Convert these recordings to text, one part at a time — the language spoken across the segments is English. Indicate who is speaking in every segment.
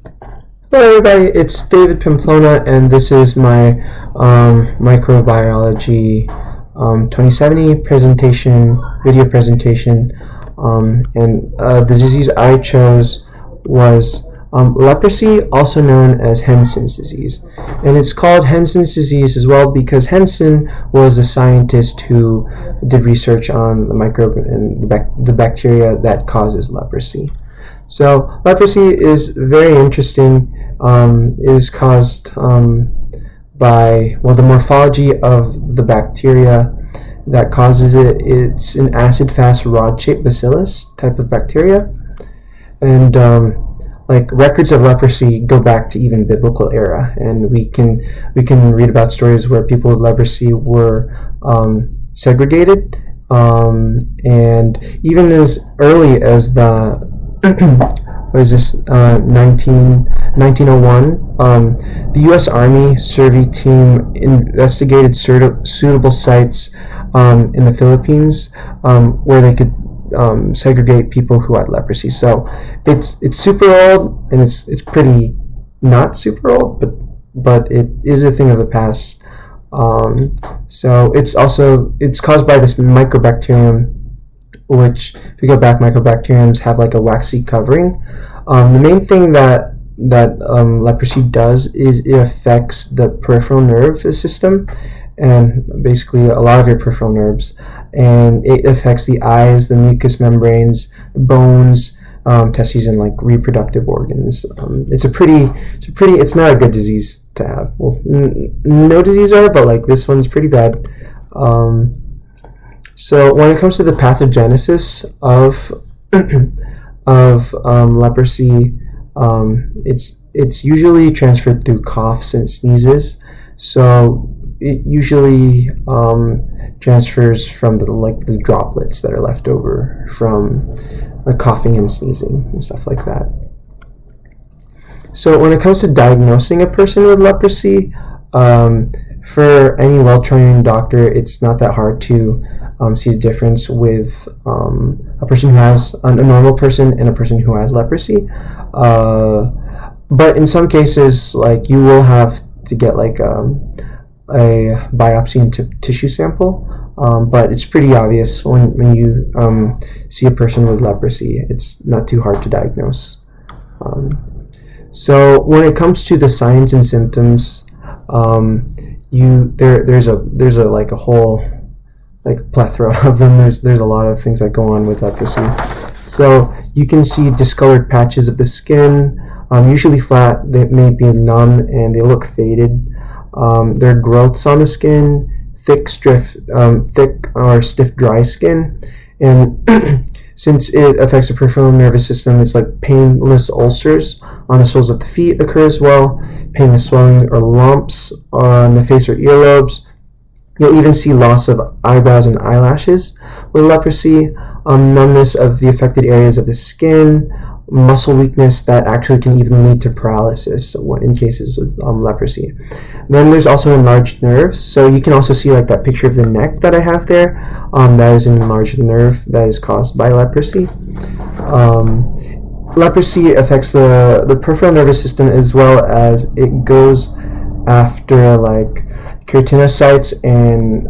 Speaker 1: Hello, everybody. It's David Pamplona, and this is my microbiology 2070 video presentation. And the disease I chose was leprosy, also known as Hansen's disease. And it's called Hansen's disease as well because Hansen was a scientist who did research on the microbe and the bacteria that causes leprosy. So leprosy is very interesting. It is caused by, well, the morphology of the bacteria that causes it. It's an acid-fast rod-shaped bacillus type of bacteria, and like records of leprosy go back to even biblical era, and we can read about stories where people with leprosy were segregated, and even as early as the what is this, 1901, the U.S. Army survey team investigated suitable sites in the Philippines where they could segregate people who had leprosy. So it's super old, and it's pretty not super old, but it is a thing of the past. So it's caused by this microbacterium, which, if you go back, microbacteriums have like a waxy covering. The main thing that leprosy does is it affects the peripheral nerve system, and basically a lot of your peripheral nerves, and it affects the eyes, the mucous membranes, the bones, testes, and like reproductive organs. It's not a good disease to have. Well, no disease are, but like this one's pretty bad. So when it comes to the pathogenesis of leprosy, it's usually transferred through coughs and sneezes. So it usually transfers from the droplets that are left over from coughing and sneezing and stuff like that. So when it comes to diagnosing a person with leprosy, for any well-trained doctor, it's not that hard to see the difference with a person who has a normal person and a person who has leprosy. But in some cases, like, you will have to get like a biopsy and tissue sample. But it's pretty obvious when you see a person with leprosy. It's not too hard to diagnose. So when it comes to the signs and symptoms, there's a like a whole like plethora of them. There's a lot of things that go on with leprosy. So you can see discolored patches of the skin, usually flat. They may be numb and they look faded. There are growths on the skin, thick or stiff dry skin, and since it affects the peripheral nervous system, it's like painless ulcers on the soles of the feet occur as well, painless swelling or lumps on the face or earlobes. You'll even see loss of eyebrows and eyelashes with leprosy, numbness of the affected areas of the skin, muscle weakness that actually can even lead to paralysis in cases with leprosy. Then there's also enlarged nerves. So you can also see like that picture of the neck that I have there. That is an enlarged nerve that is caused by leprosy. Leprosy affects the peripheral nervous system, as well as it goes after like keratinocytes and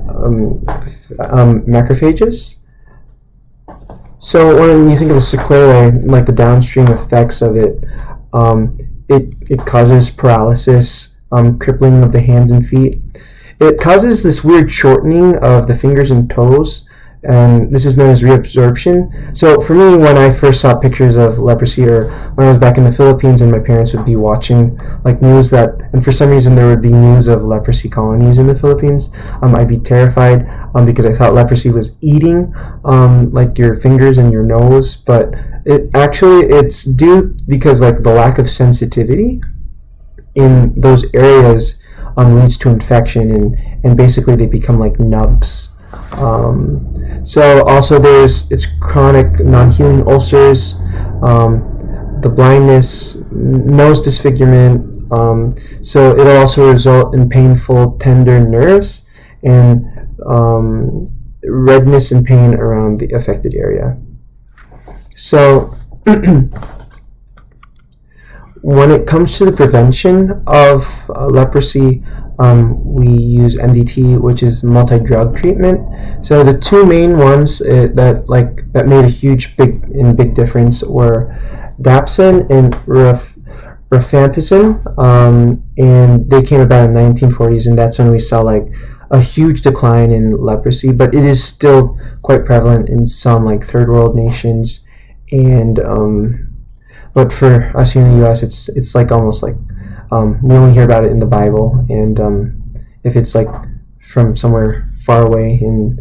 Speaker 1: macrophages. So when you think of the sequelae, like the downstream effects of it, it causes paralysis, crippling of the hands and feet. It causes this weird shortening of the fingers and toes, and this is known as reabsorption. So for me, when I first saw pictures of leprosy, or when I was back in the Philippines and my parents would be watching like news and for some reason there would be news of leprosy colonies in the Philippines, I'd be terrified because I thought leprosy was eating like your fingers and your nose, but it's due because like the lack of sensitivity in those areas leads to infection, and basically they become like nubs. So also it's chronic non-healing ulcers, the blindness, nose disfigurement. So it'll also result in painful tender nerves and redness and pain around the affected area. So when it comes to the prevention of leprosy, we use MDT, which is multi-drug treatment. So the two main ones that made a big difference were dapsone and rifampicin, and they came about in the 1940s, and that's when we saw like a huge decline in leprosy. But it is still quite prevalent in some like third world nations, and but for us here in the U.S., it's like almost like we only hear about it in the Bible, and if it's like from somewhere far away in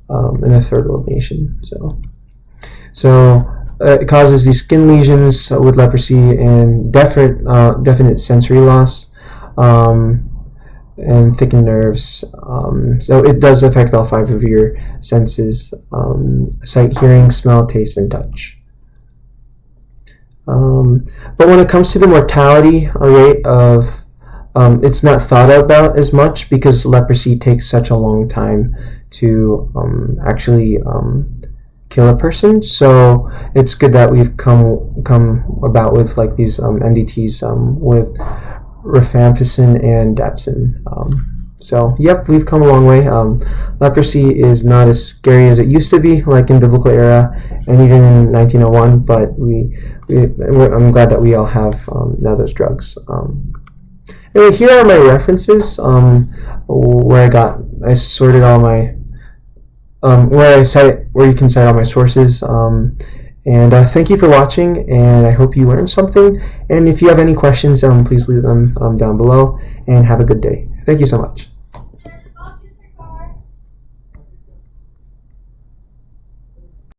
Speaker 1: a third world nation. So it causes these skin lesions with leprosy and definite sensory loss, and thickened nerves. So it does affect all 5 of your senses: sight, hearing, smell, taste, and touch. But when it comes to the mortality rate of, it's not thought about as much because leprosy takes such a long time to actually kill a person. So it's good that we've come about with like these MDTs with rifampicin and dapsone. So yep, we've come a long way. Leprosy is not as scary as it used to be, like in biblical era and even in 1901. But I'm glad that we all have now those drugs. Anyway, here are my references where I sorted all my where you can cite all my sources. And thank you for watching, and I hope you learned something. And if you have any questions, please leave them down below. And have a good day. Thank you so much.